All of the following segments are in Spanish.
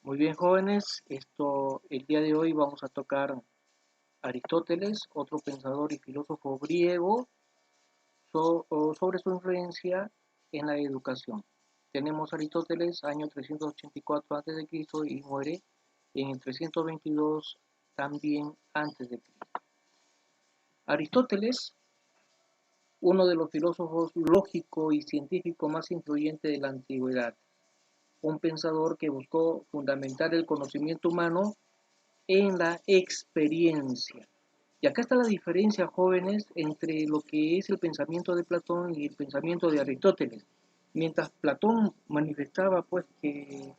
Muy bien, jóvenes, el día de hoy vamos a tocar Aristóteles, otro pensador y filósofo griego, sobre su influencia en la educación. Tenemos Aristóteles, año 384 a.C. y muere en el 322 también a.C. Aristóteles, uno de los filósofos lógico y científico más influyentes de la antigüedad, un pensador que buscó fundamentar el conocimiento humano en la experiencia. Y acá está la diferencia, jóvenes, entre lo que es el pensamiento de Platón y el pensamiento de Aristóteles. Mientras Platón manifestaba pues que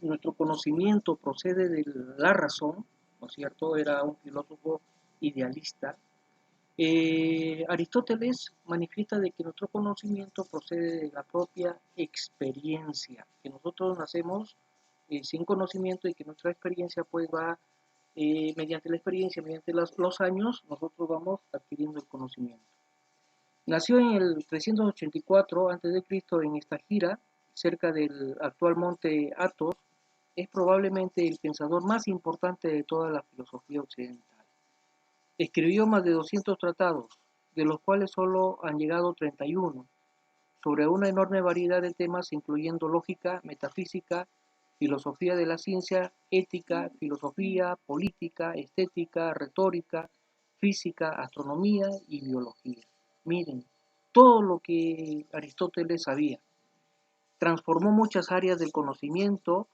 nuestro conocimiento procede de la razón, ¿no es cierto? Era un filósofo idealista. Aristóteles manifiesta de que nuestro conocimiento procede de la propia experiencia, que nosotros nacemos sin conocimiento y que nuestra experiencia pues va, mediante la experiencia, mediante los años, nosotros vamos adquiriendo el conocimiento. Nació en el 384 a.C. en Estagira, cerca del actual monte Athos. Es probablemente el pensador más importante de toda la filosofía occidental. Escribió más de 200 tratados, de los cuales solo han llegado 31, sobre una enorme variedad de temas incluyendo lógica, metafísica, filosofía de la ciencia, ética, filosofía, política, estética, retórica, física, astronomía y biología. Miren, todo lo que Aristóteles sabía. Transformó muchas áreas del conocimiento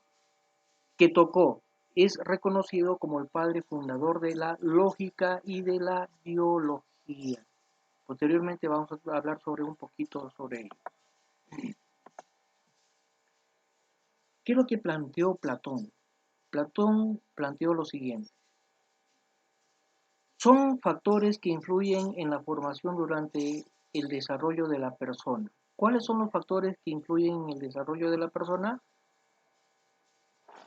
que tocó. Es reconocido como el padre fundador de la lógica y de la biología. Posteriormente vamos a hablar sobre un poquito sobre ello. ¿Qué es lo que planteó Platón? Platón planteó lo siguiente. Son factores que influyen en la formación durante el desarrollo de la persona. ¿Cuáles son los factores que influyen en el desarrollo de la persona?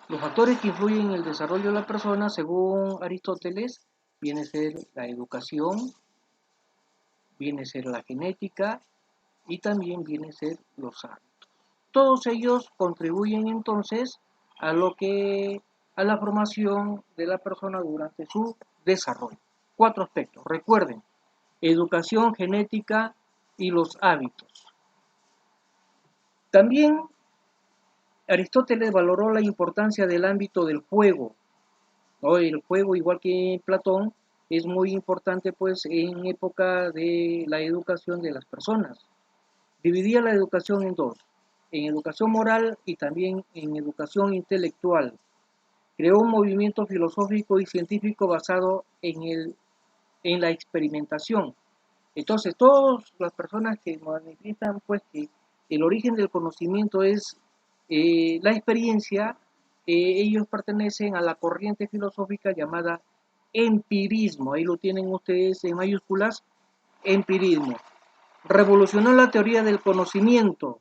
Los factores que influyen en el desarrollo de la persona, según Aristóteles, viene a ser la educación, viene a ser la genética y también viene a ser los hábitos. Todos ellos contribuyen entonces a lo que a la formación de la persona durante su desarrollo. 4 aspectos. Recuerden, educación, genética y los hábitos. También Aristóteles valoró la importancia del ámbito del juego, ¿no? El juego, igual que Platón, es muy importante pues en época de la educación de las personas. Dividía la educación en dos, en educación moral y también en educación intelectual. Creó un movimiento filosófico y científico basado en la experimentación. Entonces, todas las personas que manifiestan pues que el origen del conocimiento es la experiencia, ellos pertenecen a la corriente filosófica llamada empirismo. Ahí lo tienen ustedes en mayúsculas, empirismo. Revolucionó la teoría del conocimiento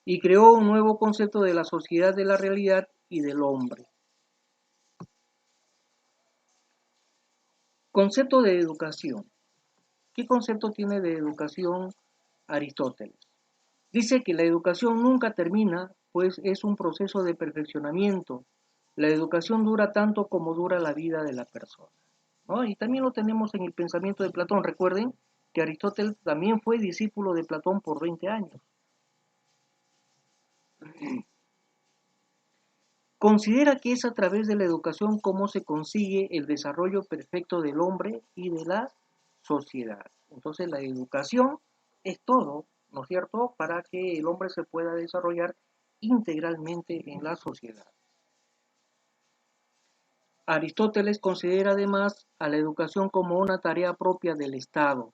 y creó un nuevo concepto de la sociedad de la realidad y del hombre. Concepto de educación. ¿Qué concepto tiene de educación Aristóteles? Dice que la educación nunca termina, pues es un proceso de perfeccionamiento. La educación dura tanto como dura la vida de la persona, ¿no? Y también lo tenemos en el pensamiento de Platón. Recuerden que Aristóteles también fue discípulo de Platón por 20 años. Considera que es a través de la educación cómo se consigue el desarrollo perfecto del hombre y de la sociedad. Entonces la educación es todo, ¿no es cierto?, para que el hombre se pueda desarrollar integralmente en la sociedad. Aristóteles considera además a la educación como una tarea propia del Estado.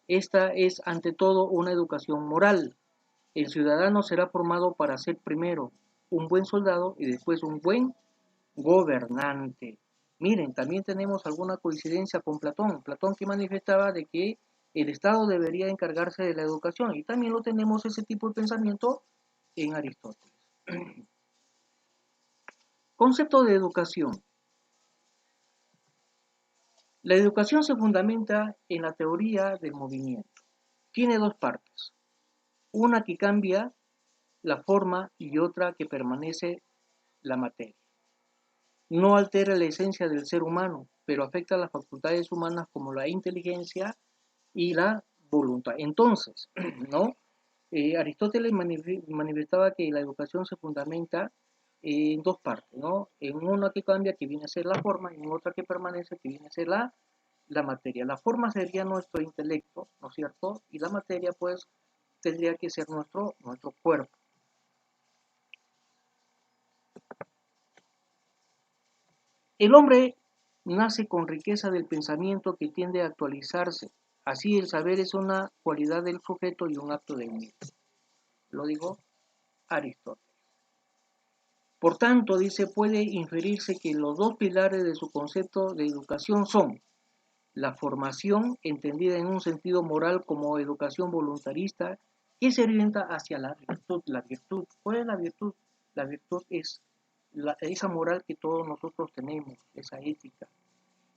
Esta es ante todo una educación moral. El ciudadano será formado para ser primero un buen soldado y después un buen gobernante. Miren, también tenemos alguna coincidencia con Platón. Platón que manifestaba de que el Estado debería encargarse de la educación y también lo tenemos ese tipo de pensamiento en Aristóteles. Concepto de educación. La educación se fundamenta en la teoría del movimiento. Tiene dos partes. Una que cambia la forma y otra que permanece la materia. No altera la esencia del ser humano, pero afecta a las facultades humanas como la inteligencia y la voluntad. Entonces, ¿no? Aristóteles manifestaba que la educación se fundamenta en dos partes, ¿no? En una que cambia, que viene a ser la forma, y en otra que permanece, que viene a ser la materia. La forma sería nuestro intelecto, ¿no es cierto? Y la materia, pues, tendría que ser nuestro cuerpo. El hombre nace con riqueza del pensamiento que tiende a actualizarse. Así el saber es una cualidad del sujeto y un acto del mismo. Lo dijo Aristóteles. Por tanto, dice, puede inferirse que los dos pilares de su concepto de educación son la formación, entendida en un sentido moral como educación voluntarista, que se orienta hacia la virtud. La virtud, ¿cuál es la virtud? La virtud es esa moral que todos nosotros tenemos, esa ética.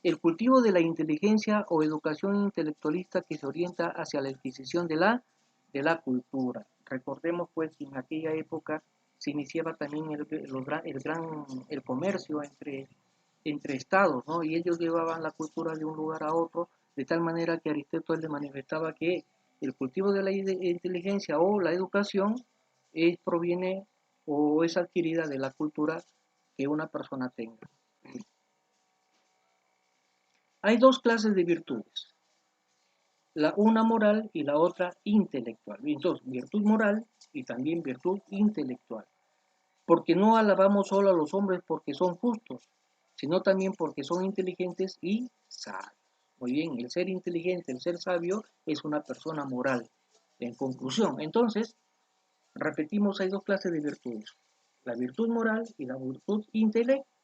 El cultivo de la inteligencia o educación intelectualista que se orienta hacia la adquisición de la cultura. Recordemos pues que en aquella época se iniciaba también el comercio entre estados, ¿no? Y ellos llevaban la cultura de un lugar a otro, de tal manera que Aristóteles le manifestaba que el cultivo de la inteligencia o la educación proviene o es adquirida de la cultura que una persona tenga. Hay dos clases de virtudes, la una moral y la otra intelectual. Entonces, virtud moral y también virtud intelectual. Porque no alabamos solo a los hombres porque son justos, sino también porque son inteligentes y sabios. Muy bien, el ser inteligente, el ser sabio es una persona moral. En conclusión, entonces, repetimos, hay dos clases de virtudes, la virtud moral y la virtud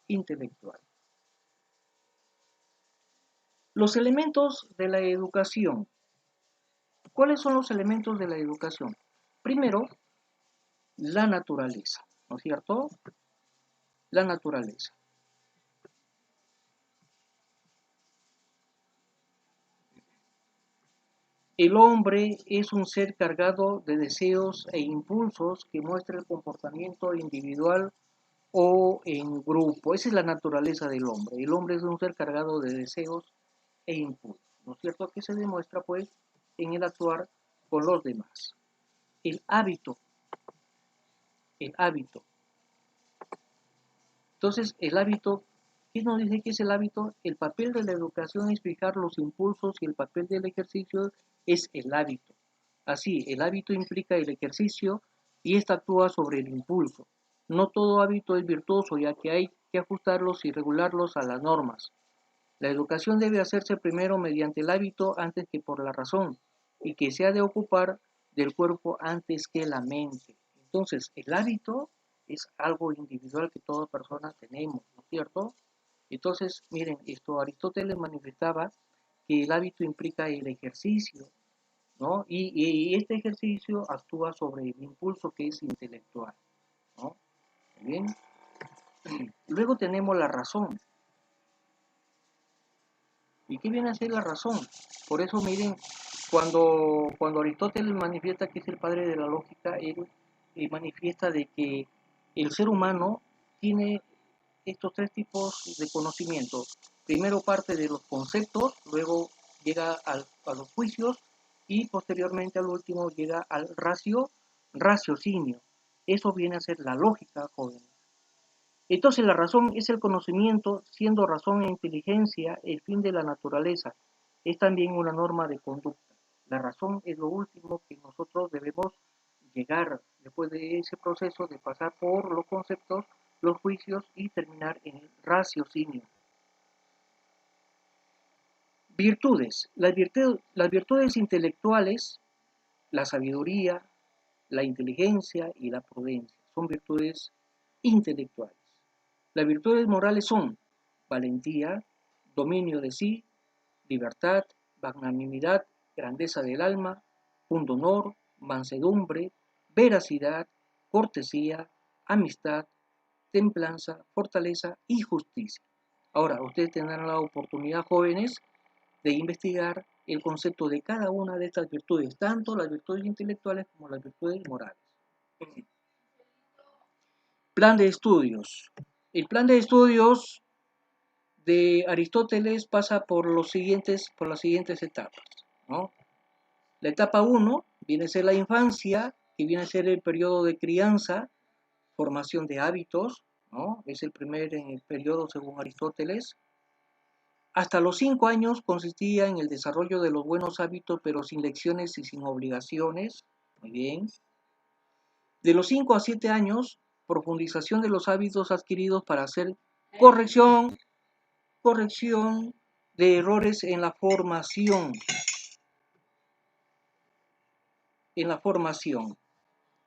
intelectual. Los elementos de la educación. ¿Cuáles son los elementos de la educación? Primero, la naturaleza, ¿no es cierto? La naturaleza. El hombre es un ser cargado de deseos e impulsos que muestra el comportamiento individual o en grupo. Esa es la naturaleza del hombre. El hombre es un ser cargado de deseos e impulsos, ¿no es cierto? Que se demuestra pues en el actuar con los demás. El hábito, el hábito. Entonces, el hábito, ¿qué nos dice que es el hábito? El papel de la educación es fijar los impulsos y el papel del ejercicio es el hábito. Así, el hábito implica el ejercicio y ésta actúa sobre el impulso. No todo hábito es virtuoso, ya que hay que ajustarlos y regularlos a las normas. La educación debe hacerse primero mediante el hábito antes que por la razón, y que se ha de ocupar del cuerpo antes que la mente. Entonces, el hábito es algo individual que todas personas tenemos, ¿no es cierto? Entonces, miren, esto Aristóteles manifestaba que el hábito implica el ejercicio, ¿no? Y este ejercicio actúa sobre el impulso que es intelectual, ¿no? Bien. Luego tenemos la razón. ¿Y qué viene a ser la razón? Por eso, miren, cuando Aristóteles manifiesta que es el padre de la lógica, él manifiesta de que el ser humano tiene estos tres tipos de conocimiento. Primero parte de los conceptos, luego llega a los juicios y posteriormente al último llega al raciocinio. Eso viene a ser la lógica, joven. Entonces la razón es el conocimiento, siendo razón e inteligencia el fin de la naturaleza. Es también una norma de conducta. La razón es lo último que nosotros debemos llegar después de ese proceso de pasar por los conceptos, los juicios y terminar en el raciocinio. Virtudes. Las virtudes intelectuales, la sabiduría, la inteligencia y la prudencia son virtudes intelectuales. Las virtudes morales son valentía, dominio de sí, libertad, magnanimidad, grandeza del alma, pundonor, mansedumbre, veracidad, cortesía, amistad, templanza, fortaleza y justicia. Ahora, ustedes tendrán la oportunidad, jóvenes, de investigar el concepto de cada una de estas virtudes, tanto las virtudes intelectuales como las virtudes morales. Plan de estudios. El plan de estudios de Aristóteles pasa por las siguientes etapas, ¿no? La etapa 1 viene a ser la infancia, que viene a ser el periodo de crianza, formación de hábitos, ¿no? Es el primer periodo según Aristóteles. Hasta los 5 años consistía en el desarrollo de los buenos hábitos, pero sin lecciones y sin obligaciones. Muy bien. De los 5 a 7 años, profundización de los hábitos adquiridos para hacer corrección, corrección de errores en la formación.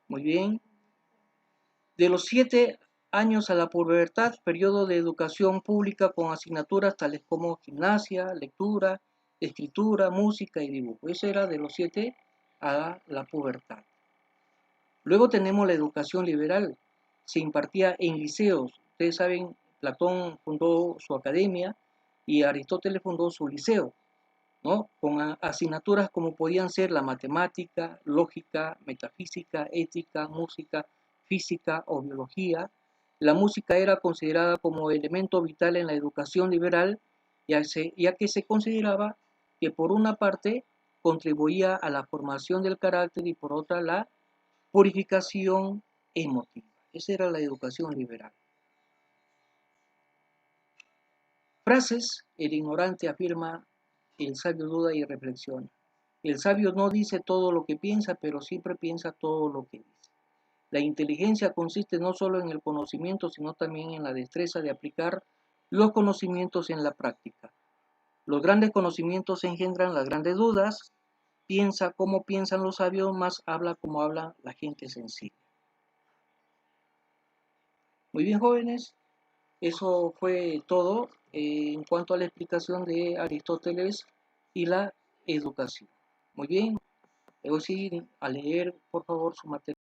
Muy bien. De los 7 años a la pubertad, periodo de educación pública con asignaturas tales como gimnasia, lectura, escritura, música y dibujo. Eso era de los 7 a la pubertad. Luego tenemos la educación liberal. Se impartía en liceos. Ustedes saben, Platón fundó su academia y Aristóteles fundó su liceo, ¿no? Con asignaturas como podían ser la matemática, lógica, metafísica, ética, música, física o biología. La música era considerada como elemento vital en la educación liberal, ya que se consideraba que por una parte contribuía a la formación del carácter y por otra la purificación emotiva. Esa era la educación liberal. Frases: el ignorante afirma, el sabio duda y reflexiona. El sabio no dice todo lo que piensa, pero siempre piensa todo lo que dice. La inteligencia consiste no solo en el conocimiento, sino también en la destreza de aplicar los conocimientos en la práctica. Los grandes conocimientos engendran las grandes dudas. Piensa como piensan los sabios, más habla como habla la gente sencilla. Muy bien, jóvenes, eso fue todo en cuanto a la explicación de Aristóteles y la educación. Muy bien, voy a ir a leer, por favor, su material.